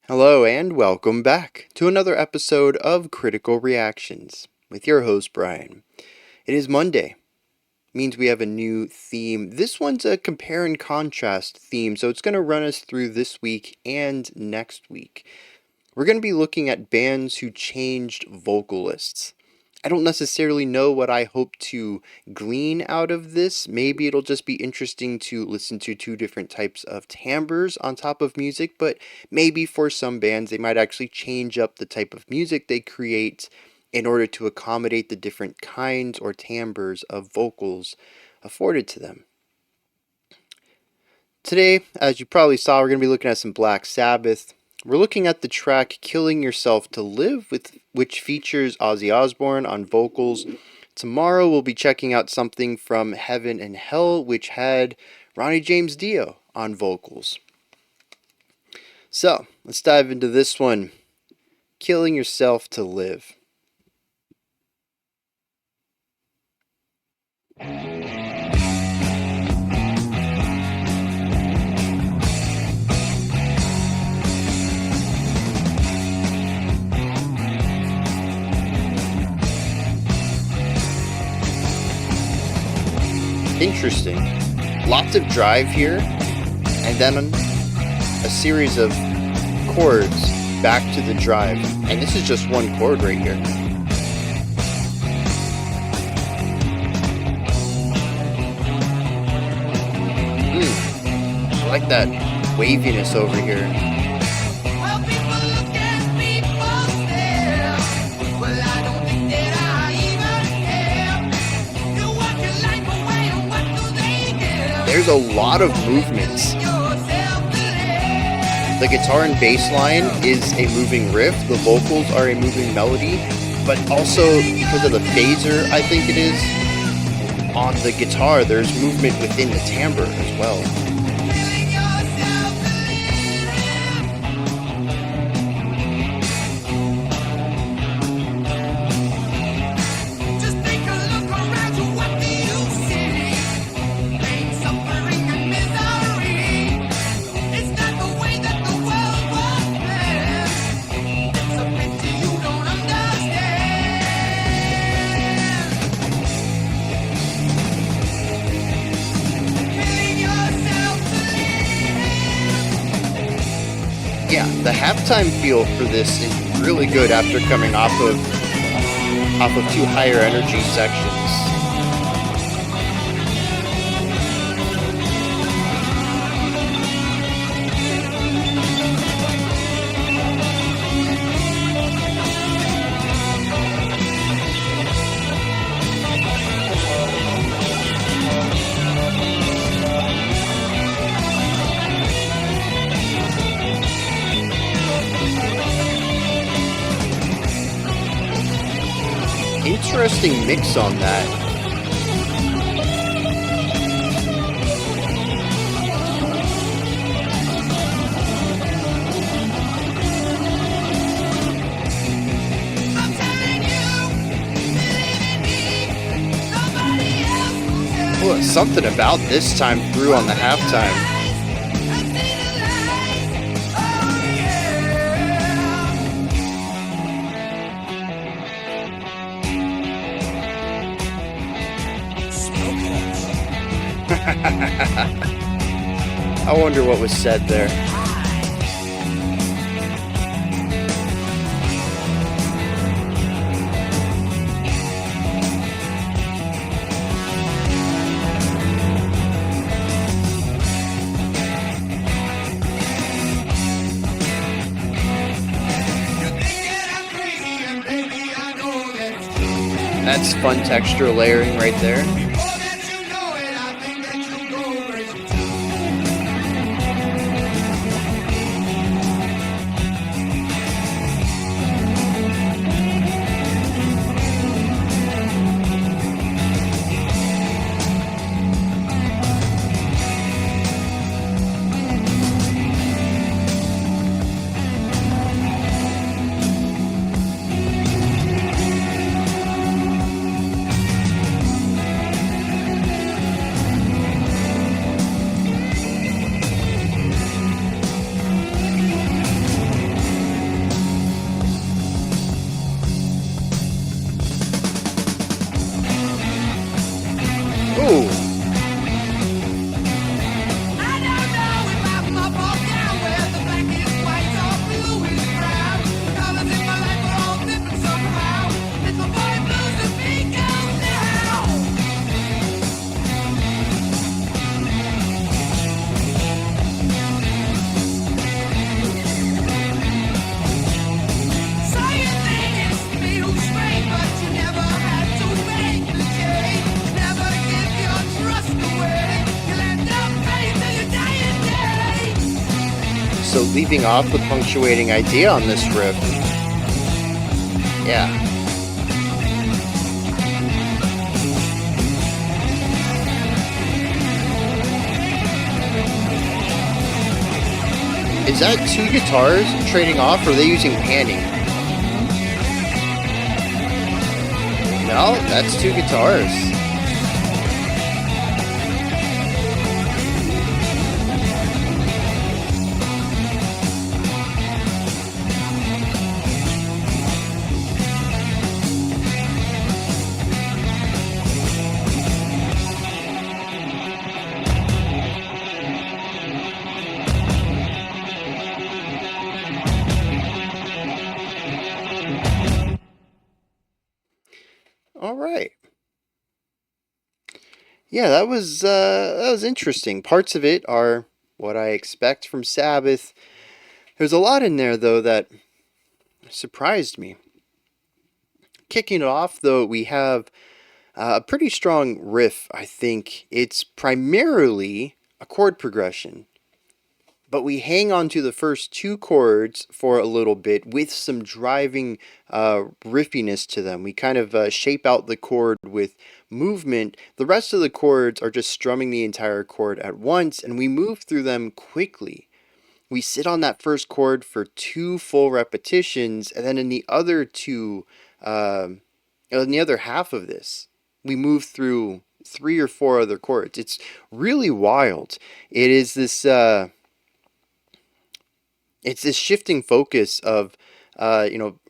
Hello and welcome back to another episode of Critical Reactions with your host Bryan. It is Monday. Means we have a new theme. This one's a compare and contrast theme, so it's going to run us through this week and next week. We're going to be looking at bands who changed vocalists. I don't necessarily know what I hope to glean out of this. Maybe it'll just be interesting to listen to two different types of timbres on top of music, but maybe for some bands they might actually change up the type of music they create in order to accommodate the different kinds or timbres of vocals afforded to them. Today, as you probably saw, we're going to be looking at some Black Sabbath. We're looking at the track Killing Yourself to Live, which features Ozzy Osbourne on vocals. Tomorrow we'll be checking out something from Heaven and Hell, which had Ronnie James Dio on vocals. So, let's dive into this one. Killing Yourself to Live. Interesting. Lots of drive here, and then a series of chords back to the drive. And this is just one chord right here. I like that waviness over here. There's a lot of movements. The guitar and bass line is a moving riff. The vocals are a moving melody. But also, because of the phaser, I think it is, on the guitar, there's movement within the timbre as well. Yeah, the halftime feel for this is really good after coming off of two higher energy sections. Interesting mix on that. Well, something about this time through on the halftime. I wonder what was said there. That's fun texture layering right there. So leaving off the punctuating idea on this riff. Yeah. Is that two guitars trading off, or are they using panning? No, that's two guitars. All right. Yeah, that was interesting. Parts of it are what I expect from Sabbath. There's a lot in there though that surprised me. Kicking it off though, we have a pretty strong riff, I think. It's primarily a chord progression, but we hang on to the first two chords for a little bit with some driving riffiness to them. We kind of shape out the chord with movement. The rest of the chords are just strumming the entire chord at once, and we move through them quickly. We sit on that first chord for two full repetitions, and then in the other two, in the other half of this, we move through three or four other chords. It's really wild. It is this. It's this shifting focus of,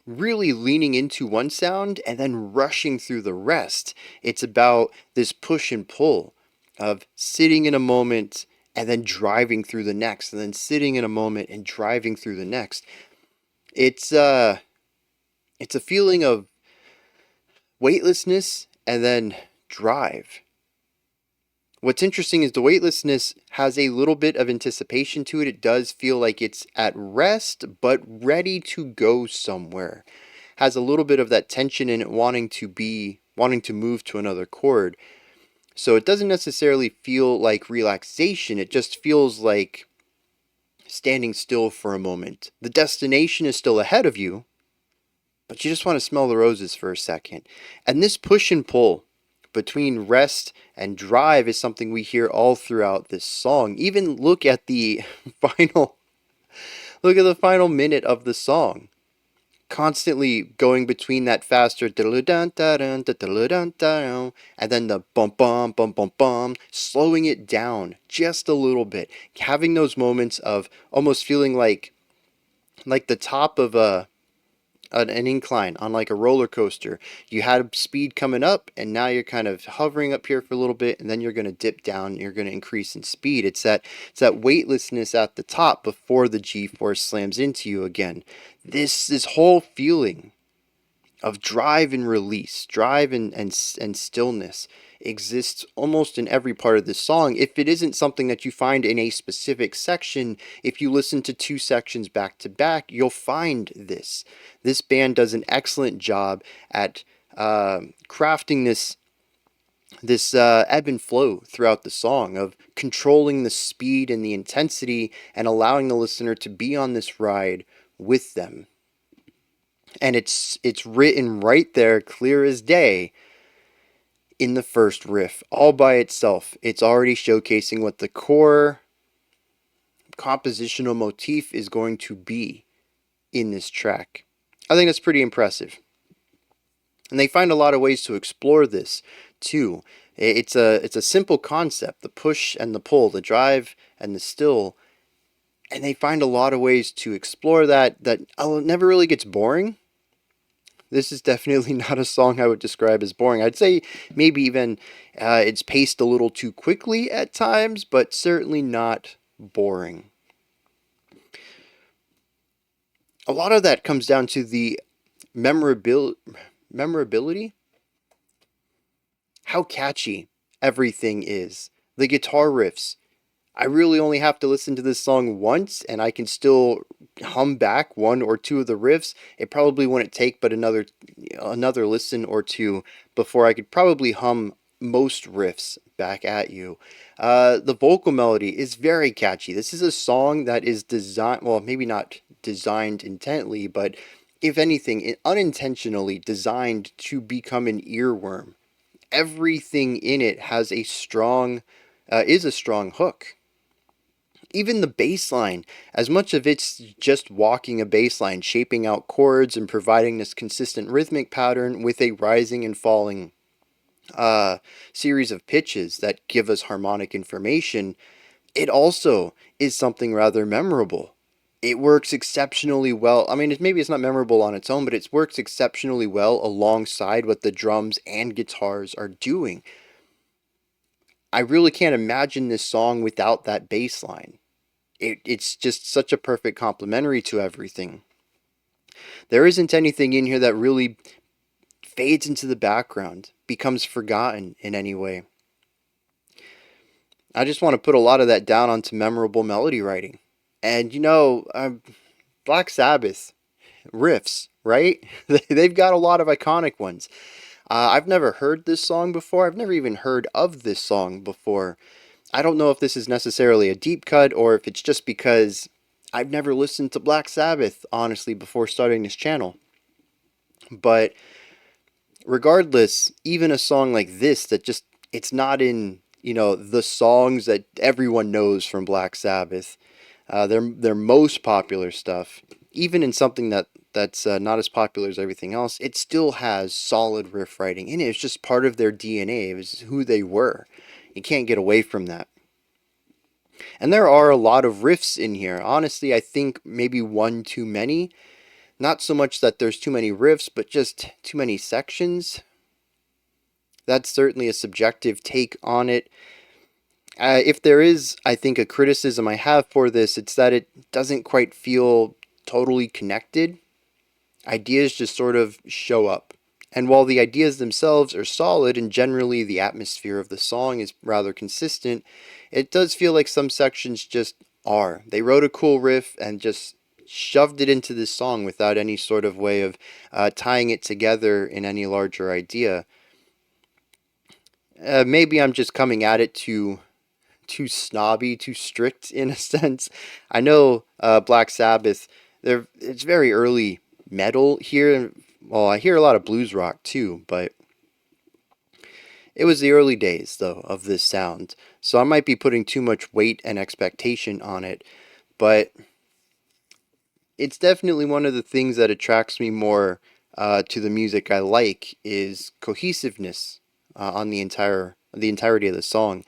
really leaning into one sound and then rushing through the rest. It's about this push and pull of sitting in a moment and then driving through the next, and then sitting in a moment and driving through the next. It's it's a feeling of weightlessness and then drive. What's interesting is the weightlessness has a little bit of anticipation to it. It does feel like it's at rest, but ready to go somewhere. Has a little bit of that tension in it, wanting to move to another chord. So it doesn't necessarily feel like relaxation. It just feels like standing still for a moment. The destination is still ahead of you, but you just want to smell the roses for a second. And this push and pull between rest and drive is something we hear all throughout this song. Even look at the final minute of the song. Constantly going between that faster and then the bum bum bum bum bum, slowing it down just a little bit, having those moments of almost feeling like the top of an incline on like a roller coaster. You had speed coming up, and now you're kind of hovering up here for a little bit, and then you're going to dip down, and you're going to increase in speed. It's that weightlessness at the top before the G-force slams into you again. This whole feeling of drive and release, drive and stillness exists almost in every part of this song. If it isn't something that you find in a specific section, if you listen to two sections back to back, you'll find this. This band does an excellent job at crafting this ebb and flow throughout the song, of controlling the speed and the intensity and allowing the listener to be on this ride with them. And it's written right there, clear as day, in the first riff, all by itself. It's already showcasing what the core compositional motif is going to be in this track. I think that's pretty impressive. And they find a lot of ways to explore this too. It's a simple concept, the push and the pull, the drive and the still, and they find a lot of ways to explore that never really gets boring. This is definitely not a song I would describe as boring. I'd say maybe even it's paced a little too quickly at times, but certainly not boring. A lot of that comes down to the memorability, how catchy everything is. The guitar riffs. I really only have to listen to this song once, and I can still hum back one or two of the riffs. It probably wouldn't take but another listen or two before I could probably hum most riffs back at you. The vocal melody is very catchy. This is a song that is designed, well, maybe not designed intently, but if anything, unintentionally designed to become an earworm. Everything in it has a strong, is a strong hook. Even the bass line, as much of it's just walking a bass line, shaping out chords and providing this consistent rhythmic pattern with a rising and falling series of pitches that give us harmonic information, it also is something rather memorable. It works exceptionally well. I mean, maybe it's not memorable on its own, but it works exceptionally well alongside what the drums and guitars are doing. I really can't imagine this song without that bass line. It's just such a perfect complementary to everything. There isn't anything in here that really fades into the background, becomes forgotten in any way. I just want to put a lot of that down onto memorable melody writing. And Black Sabbath riffs, right? They've got a lot of iconic ones. I've never heard this song before. I've never even heard of this song before. I don't know if this is necessarily a deep cut or if it's just because I've never listened to Black Sabbath, honestly, before starting this channel. But regardless, even a song like this that just, it's not in, the songs that everyone knows from Black Sabbath, their most popular stuff, even in something that's not as popular as everything else, it still has solid riff writing in it. It's just part of their DNA. It was who they were. You can't get away from that. And there are a lot of riffs in here. Honestly, I think maybe one too many. Not so much that there's too many riffs, but just too many sections. That's certainly a subjective take on it. If there is, I think, a criticism I have for this, it's that it doesn't quite feel totally connected. Ideas just sort of show up. And while the ideas themselves are solid and generally the atmosphere of the song is rather consistent, it does feel like some sections just are. They wrote a cool riff and just shoved it into this song without any sort of way of tying it together in any larger idea. Maybe I'm just coming at it too snobby, too strict in a sense. I know Black Sabbath, it's very early metal here. Well, I hear a lot of blues rock too, but it was the early days, though, of this sound. So I might be putting too much weight and expectation on it, but it's definitely one of the things that attracts me more to the music I like is cohesiveness on the entirety of the song.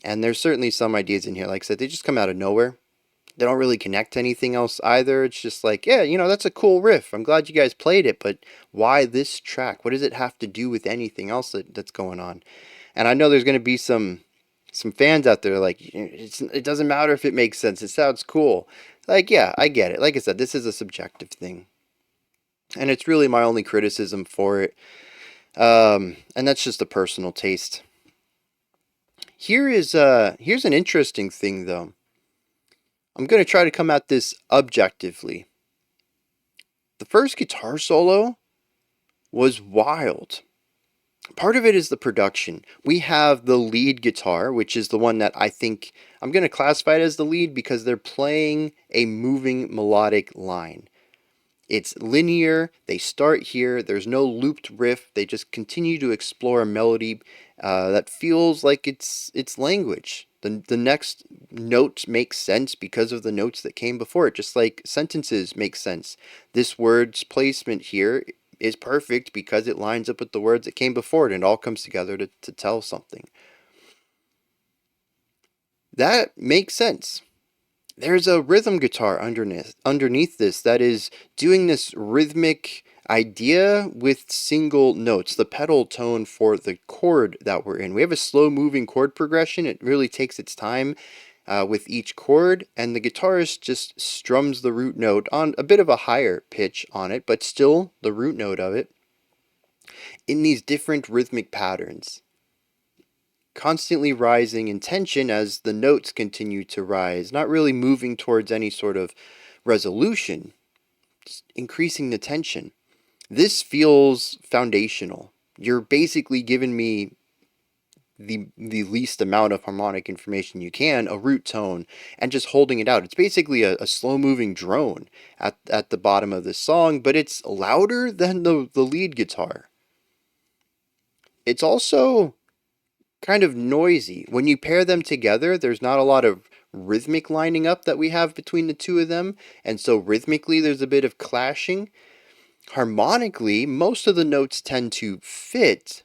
And there's certainly some ideas in here, like I said, they just come out of nowhere. They don't really connect to anything else either. It's just like, yeah, that's a cool riff. I'm glad you guys played it, but why this track? What does it have to do with anything else that's going on? And I know there's going to be some fans out there like, it doesn't matter if it makes sense. It sounds cool. Like, yeah, I get it. Like I said, this is a subjective thing. And it's really my only criticism for it. And that's just a personal taste. Here's an interesting thing, though. I'm going to try to come at this objectively. The first guitar solo was wild. Part of it is the production. We have the lead guitar, which is the one that I think I'm going to classify it as the lead because they're playing a moving melodic line. It's linear, they start here, there's no looped riff, they just continue to explore a melody that feels like it's language. The next note makes sense because of the notes that came before it, just like sentences make sense. This word's placement here is perfect because it lines up with the words that came before it and it all comes together to tell something. That makes sense. There's a rhythm guitar underneath this that is doing this rhythmic idea with single notes, the pedal tone for the chord that we're in. We have a slow moving chord progression. It really takes its time with each chord, and the guitarist just strums the root note on a bit of a higher pitch on it, but still the root note of it in these different rhythmic patterns, constantly rising in tension as the notes continue to rise, not really moving towards any sort of resolution, just increasing the tension. This feels foundational. You're basically giving me the least amount of harmonic information you can, a root tone, and just holding it out. It's basically a slow moving drone at the bottom of this song, but it's louder than the lead guitar. It's also kind of noisy. When you pair them together, there's not a lot of rhythmic lining up that we have between the two of them, and so rhythmically there's a bit of clashing. Harmonically, most of the notes tend to fit,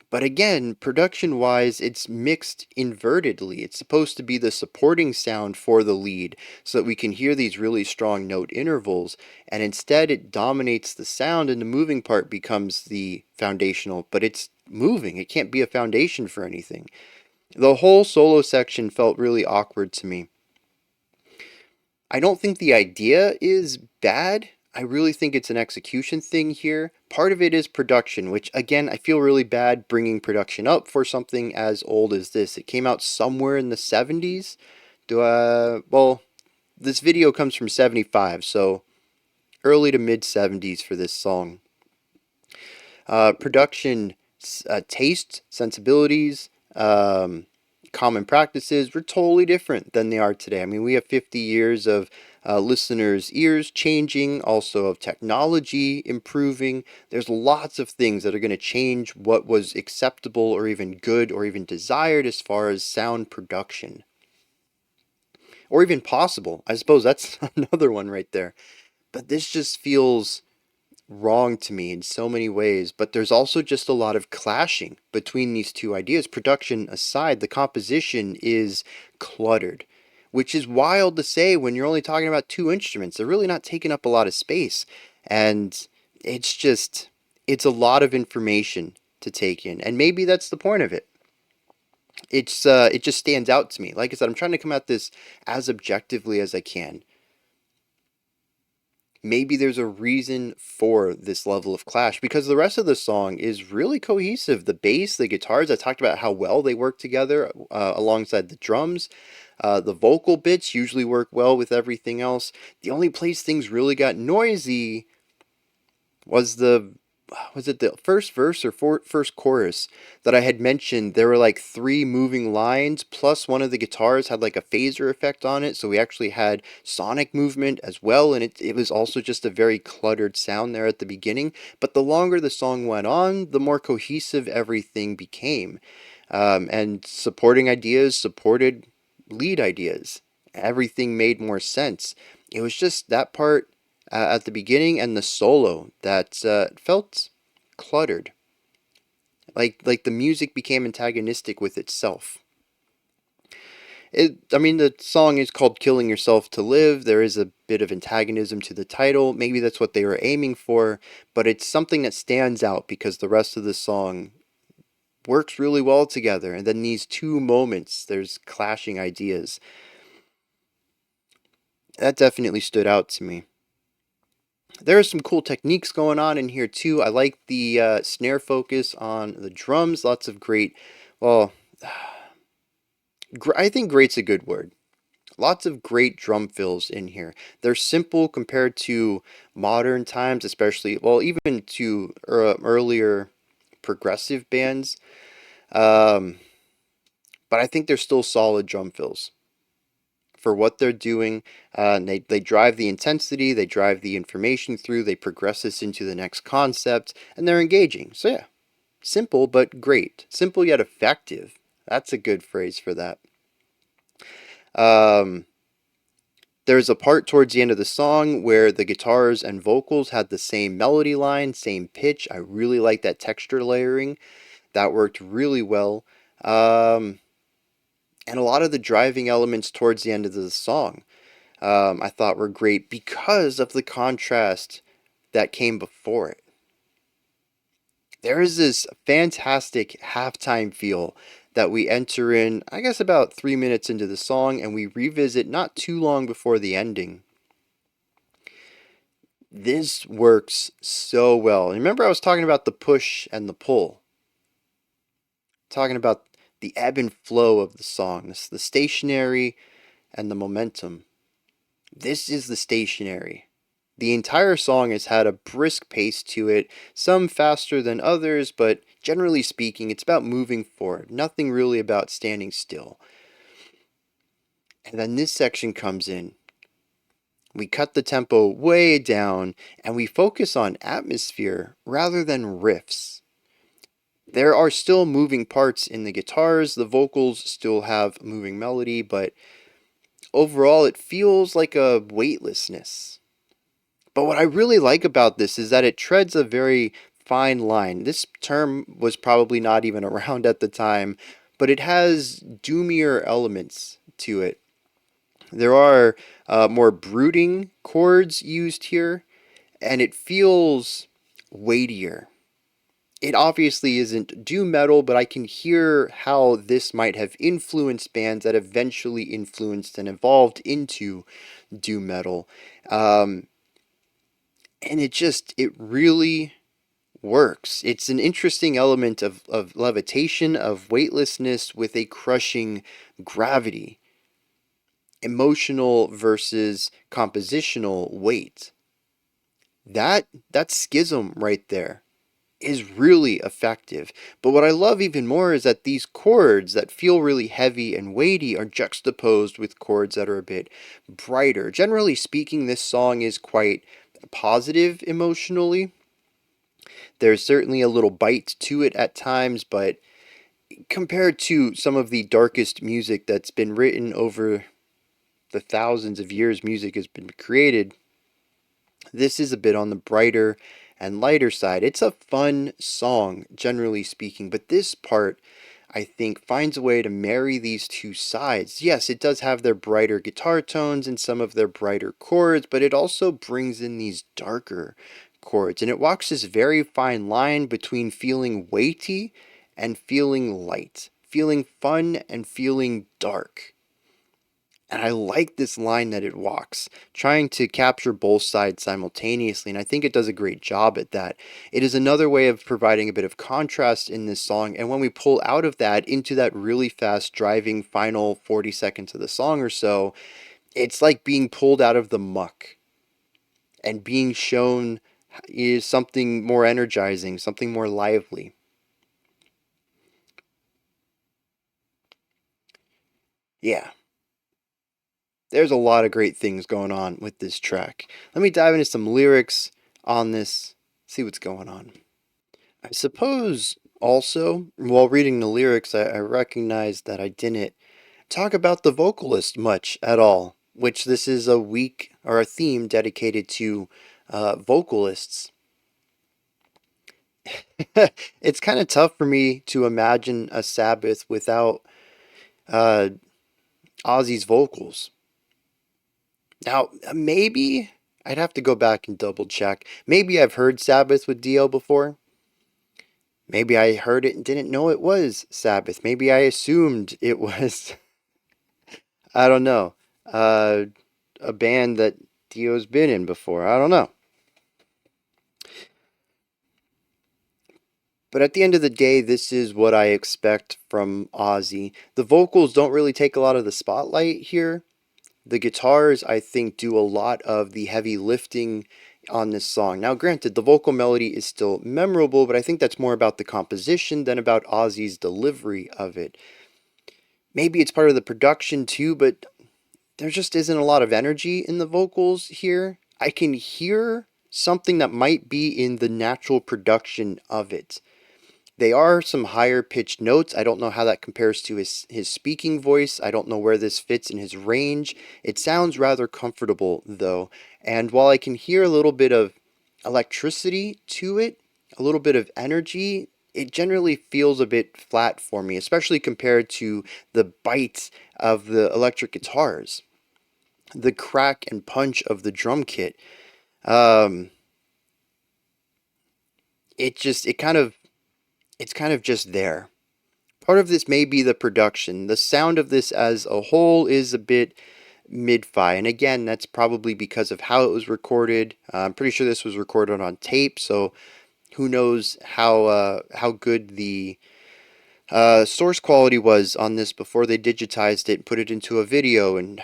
but again, production wise, it's mixed invertedly. It's supposed to be the supporting sound for the lead so that we can hear these really strong note intervals, and instead it dominates the sound and the moving part becomes the foundational, but it's moving. It can't be a foundation for anything. The whole solo section felt really awkward to me. I don't think the idea is bad. I really think it's an execution thing here. Part of it is production, which again, I feel really bad bringing production up for something as old as this. It came out somewhere in the 70s. Well, this video comes from 75, so early to mid 70s for this song. Production, taste, sensibilities, common practices were totally different than they are today. I mean, we have 50 years of listeners' ears changing, also of technology improving. There's lots of things that are going to change what was acceptable or even good or even desired as far as sound production. Or even possible. I suppose that's another one right there. But this just feels wrong to me in so many ways, but there's also just a lot of clashing between these two ideas. Production aside, the composition is cluttered, which is wild to say when you're only talking about two instruments. They're really not taking up a lot of space, and it's a lot of information to take in, and maybe that's the point of it. It just stands out to me. Like I said, I'm trying to come at this as objectively as I can. Maybe there's a reason for this level of clash because the rest of the song is really cohesive. The bass, the guitars, I talked about how well they work together alongside the drums. The vocal bits usually work well with everything else. The only place things really got noisy was the first verse or first chorus that I had mentioned. There were like three moving lines, plus one of the guitars had like a phaser effect on it, so we actually had sonic movement as well, and it was also just a very cluttered sound there at the beginning. But the longer the song went on, the more cohesive everything became, and supporting ideas supported lead ideas. Everything made more sense. It was just that part at the beginning and the solo that felt cluttered. Like the music became antagonistic with itself. I mean, the song is called Killing Yourself to Live. There is a bit of antagonism to the title. Maybe that's what they were aiming for, but it's something that stands out because the rest of the song works really well together. And then these two moments, there's clashing ideas. That definitely stood out to me. There are some cool techniques going on in here too. I like the snare focus on the drums. Lots of great, well, I think great's a good word. Lots of great drum fills in here. They're simple compared to modern times, especially, well, even to earlier progressive bands. Um, but I think they're still solid drum fills for what they're doing. They drive the intensity, they drive the information through, they progress us into the next concept, and they're engaging. So yeah, simple but great. Simple yet effective. That's a good phrase for that. Um, there's a part towards the end of the song where the guitars and vocals had the same melody line, same pitch. I really like that texture layering. That worked really well. And a lot of the driving elements towards the end of the song I thought were great because of the contrast that came before it. There is this fantastic halftime feel that we enter in, I guess, about 3 minutes into the song, and we revisit not too long before the ending. This works so well. Remember, I was talking about the push and the pull, talking about the ebb and flow of the song, the stationary and the momentum. This is the stationary. The entire song has had a brisk pace to it, some faster than others, but generally speaking, it's about moving forward, nothing really about standing still. And then this section comes in. We cut the tempo way down and we focus on atmosphere rather than riffs. There are still moving parts in the guitars, the vocals still have moving melody, but overall it feels like a weightlessness. But what I really like about this is that it treads a very fine line. This term was probably not even around at the time, but it has doomier elements to it. There are more brooding chords used here, and it feels weightier. It obviously isn't doom metal, but I can hear how this might have influenced bands that eventually influenced and evolved into doom metal. Um, and it really works. It's an interesting element of levitation, of weightlessness with a crushing gravity. Emotional versus compositional weight. That schism right there is really effective. But what I love even more is that these chords that feel really heavy and weighty are juxtaposed with chords that are a bit brighter. Generally speaking, this song is quite positive emotionally. There's certainly a little bite to it at times, but compared to some of the darkest music that's been written over the thousands of years music has been created, this is a bit on the brighter and lighter side. It's a fun song, generally speaking, but this part, I think, finds a way to marry these two sides. Yes, it does have their brighter guitar tones and some of their brighter chords, but it also brings in these darker chords, and it walks this very fine line between feeling weighty and feeling light, feeling fun and feeling dark. And I like this line that it walks, trying to capture both sides simultaneously, and I think it does a great job at that. It is another way of providing a bit of contrast in this song, and when we pull out of that into that really fast driving final 40 seconds of the song or so, it's like being pulled out of the muck and being shown is something more energizing, something more lively. Yeah, there's a lot of great things going on with this track. Let me dive into some lyrics on this, see what's going on. I suppose also, while reading the lyrics, I recognized that I didn't talk about the vocalist much at all, which this is a week or a theme dedicated to vocalists. It's kind of tough for me to imagine a Sabbath without uh, Ozzy's vocals. Now, maybe I'd have to go back and double check. Maybe I've heard Sabbath with Dio before. Maybe I heard it and didn't know it was Sabbath. Maybe I assumed it was, I don't know, uh, a band that Dio's been in before. I don't know. But at the end of the day, this is what I expect from Ozzy. The vocals don't really take a lot of the spotlight here. The guitars, I think, do a lot of the heavy lifting on this song. Now, granted, the vocal melody is still memorable, but I think that's more about the composition than about Ozzy's delivery of it. Maybe it's part of the production too, but there just isn't a lot of energy in the vocals here. I can hear something that might be in the natural production of it. They are some higher pitched notes. I don't know how that compares to his speaking voice. I don't know where this fits in his range. It sounds rather comfortable though. And while I can hear a little bit of electricity to it, a little bit of energy, it generally feels a bit flat for me, especially compared to the bite of the electric guitars, the crack and punch of the drum kit. Um, it kind of it's kind of just there. Part of this may be the production. The sound of this as a whole is a bit mid-fi, and again, that's probably because of how it was recorded. I'm pretty sure this was recorded on tape, so who knows how good the source quality was on this before they digitized it and put it into a video and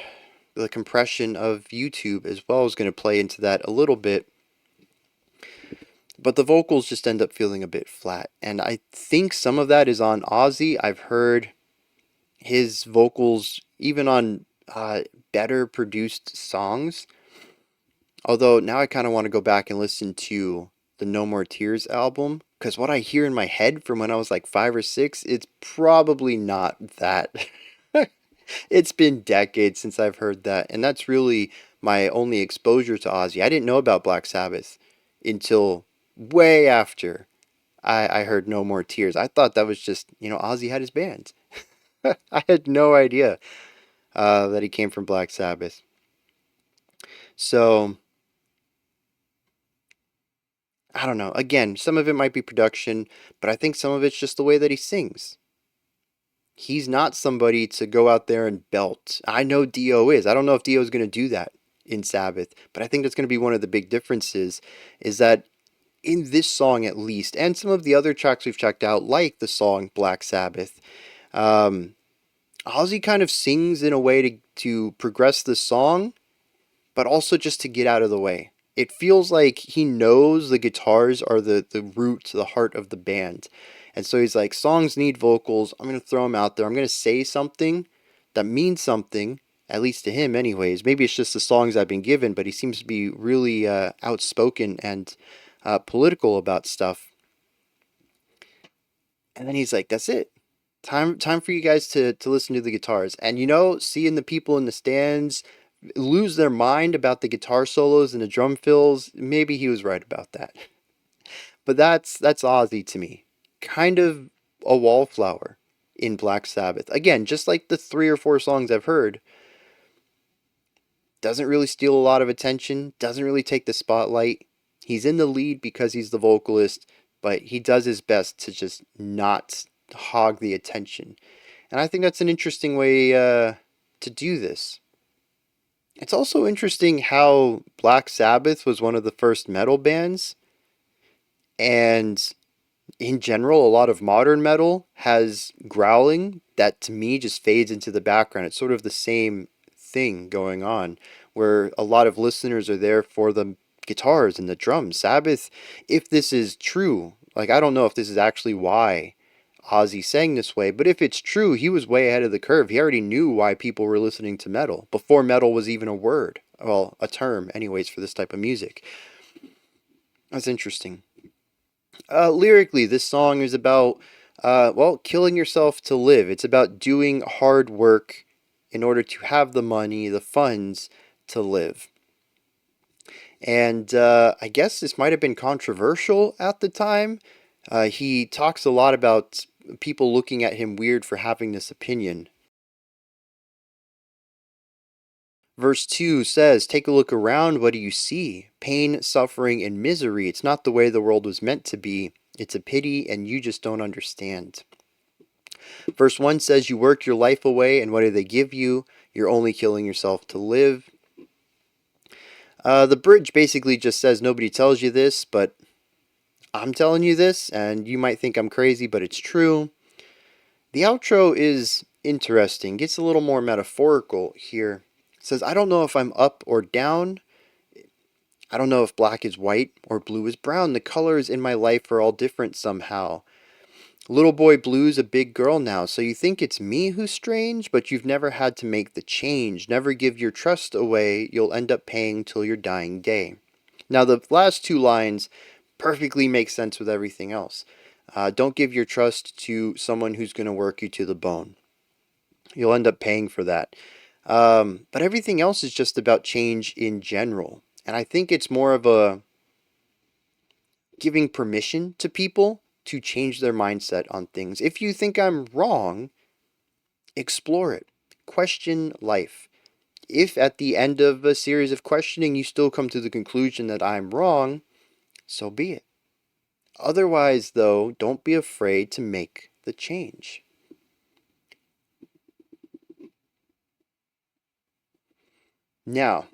the compression of YouTube as well is going to play into that a little bit. But the vocals just end up feeling a bit flat. And I think some of that is on Ozzy. I've heard his vocals even on better produced songs. Although now I kind of want to go back and listen to the No More Tears album, because what I hear in my head from when I was like 5 or 6, it's probably not that. It's been decades since I've heard that, and that's really my only exposure to Ozzy. I didn't know about Black Sabbath until way after I heard No More Tears. I thought that was just, Ozzy had his band. I had no idea that he came from Black Sabbath. So, I don't know. Again, some of it might be production, but I think some of it's just the way that he sings. He's not somebody to go out there and belt. I know Dio is. I don't know if Dio is going to do that in Sabbath, but I think that's going to be one of the big differences is that in this song at least, and some of the other tracks we've checked out, like the song Black Sabbath, um, Ozzy kind of sings in a way to progress the song, but also just to get out of the way. It feels like he knows the guitars are the root, the heart of the band. And so he's like, songs need vocals. I'm going to throw them out there. I'm going to say something that means something, at least to him, anyways. Maybe it's just the songs I've been given, but he seems to be really outspoken and political about stuff. And then he's like, that's it. Time for you guys to listen to the guitars. And seeing the people in the stands lose their mind about the guitar solos and the drum fills, maybe he was right about that. But that's Ozzy to me. Kind of a wallflower in Black Sabbath. Again, just like the 3 or 4 songs I've heard, doesn't really steal a lot of attention, doesn't really take the spotlight. He's in the lead because he's the vocalist, but he does his best to just not hog the attention. And I think that's an interesting way to do this. It's also interesting how Black Sabbath was one of the first metal bands, and in general, a lot of modern metal has growling that to me just fades into the background. It's sort of the same thing going on, where a lot of listeners are there for the guitars and the drums. Sabbath, if this is true, like I don't know if this is actually why Ozzy sang this way, but if it's true, he was way ahead of the curve. He already knew why people were listening to metal before metal was even a word. Well, a term, anyways, for this type of music. That's interesting. Lyrically, this song is about, killing yourself to live. It's about doing hard work in order to have the money, the funds to live. And I guess this might have been controversial at the time. He talks a lot about people looking at him weird for having this opinion. Verse 2 says, take a look around. What do you see? Pain, suffering, and misery. It's not the way the world was meant to be. It's a pity, and you just don't understand. Verse 1 says, you work your life away, and what do they give you? You're only killing yourself to live. The bridge basically just says, nobody tells you this, but I'm telling you this, and you might think I'm crazy, but it's true. The outro is interesting, gets a little more metaphorical here. It says, I don't know if I'm up or down. I don't know if black is white or blue is brown. The colors in my life are all different somehow. Little boy blue's a big girl now, so you think it's me who's strange, but you've never had to make the change. Never give your trust away, you'll end up paying till your dying day. Now the last 2 lines perfectly make sense with everything else. Don't give your trust to someone who's going to work you to the bone. You'll end up paying for that. But everything else is just about change in general. And I think it's more of a giving permission to people to change their mindset on things. If you think I'm wrong, explore it. Question life. If at the end of a series of questioning you still come to the conclusion that I'm wrong, so be it. Otherwise, though, don't be afraid to make the change. Now,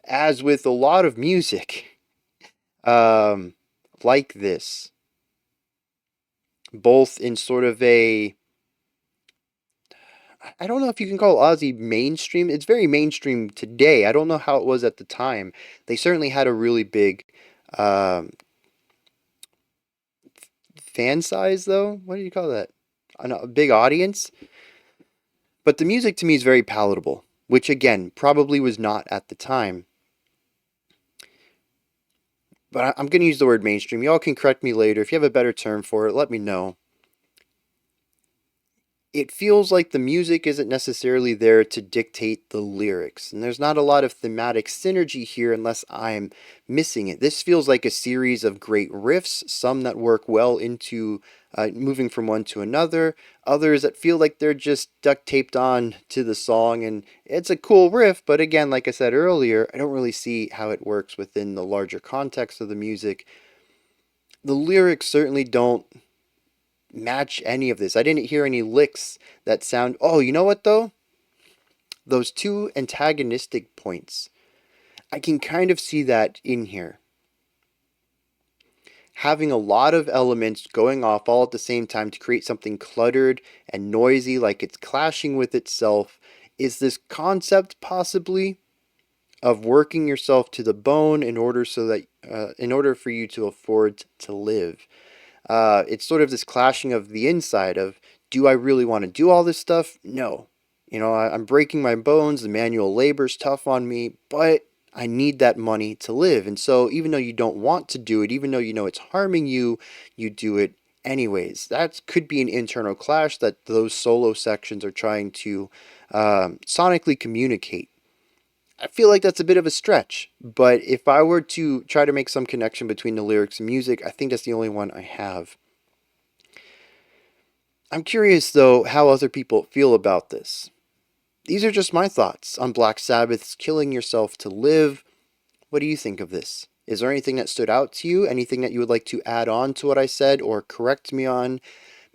as with a lot of music, like this, both in sort of a, I don't know if you can call Ozzy mainstream. It's very mainstream today. I don't know how it was at the time. They certainly had a really big um, fan size, though. What do you call that? A big audience. But the music to me is very palatable, which again probably was not at the time. But I'm going to use the word mainstream. Y'all can correct me later. If you have a better term for it, let me know. It feels like the music isn't necessarily there to dictate the lyrics, and there's not a lot of thematic synergy here unless I'm missing it. This feels like a series of great riffs, some that work well into moving from one to another, others that feel like they're just duct taped on to the song, and it's a cool riff, but again, like I said earlier, I don't really see how it works within the larger context of the music. The lyrics certainly don't match any of this. I didn't hear any licks that sound. Oh, you know what though? Those two antagonistic points. I can kind of see that in here. Having a lot of elements going off all at the same time to create something cluttered and noisy, like it's clashing with itself, is this concept possibly of working yourself to the bone in order in order for you to afford to live. It's sort of this clashing of the inside of, do I really want to do all this stuff? No. I'm breaking my bones. The manual labor's tough on me, but I need that money to live. And so even though you don't want to do it, even though you know it's harming you, you do it anyways. That could be an internal clash that those solo sections are trying to sonically communicate. I feel like that's a bit of a stretch, but if I were to try to make some connection between the lyrics and music, I think that's the only one I have. I'm curious, though, how other people feel about this. These are just my thoughts on Black Sabbath's Killing Yourself to Live. What do you think of this? Is there anything that stood out to you? Anything that you would like to add on to what I said or correct me on?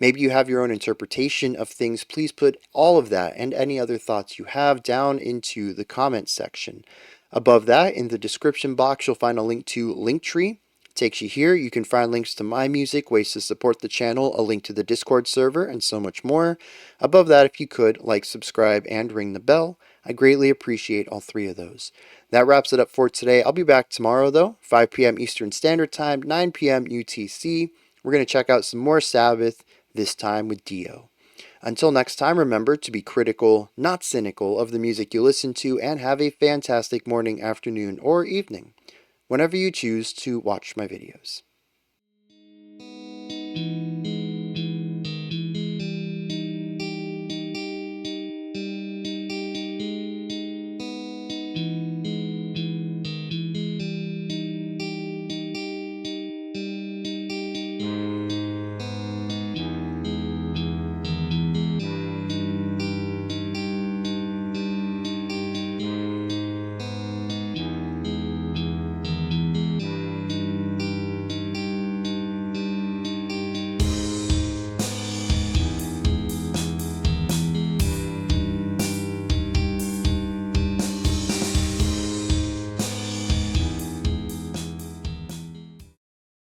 Maybe you have your own interpretation of things. Please put all of that and any other thoughts you have down into the comments section. Above that, in the description box, you'll find a link to Linktree. It takes you here. You can find links to my music, ways to support the channel, a link to the Discord server, and so much more. Above that, if you could, like, subscribe, and ring the bell. I greatly appreciate all three of those. That wraps it up for today. I'll be back tomorrow, though, 5 p.m. Eastern Standard Time, 9 p.m. UTC. We're going to check out some more Sabbath, this time with Dio. Until next time, remember to be critical, not cynical, of the music you listen to, and have a fantastic morning, afternoon, or evening, whenever you choose to watch my videos.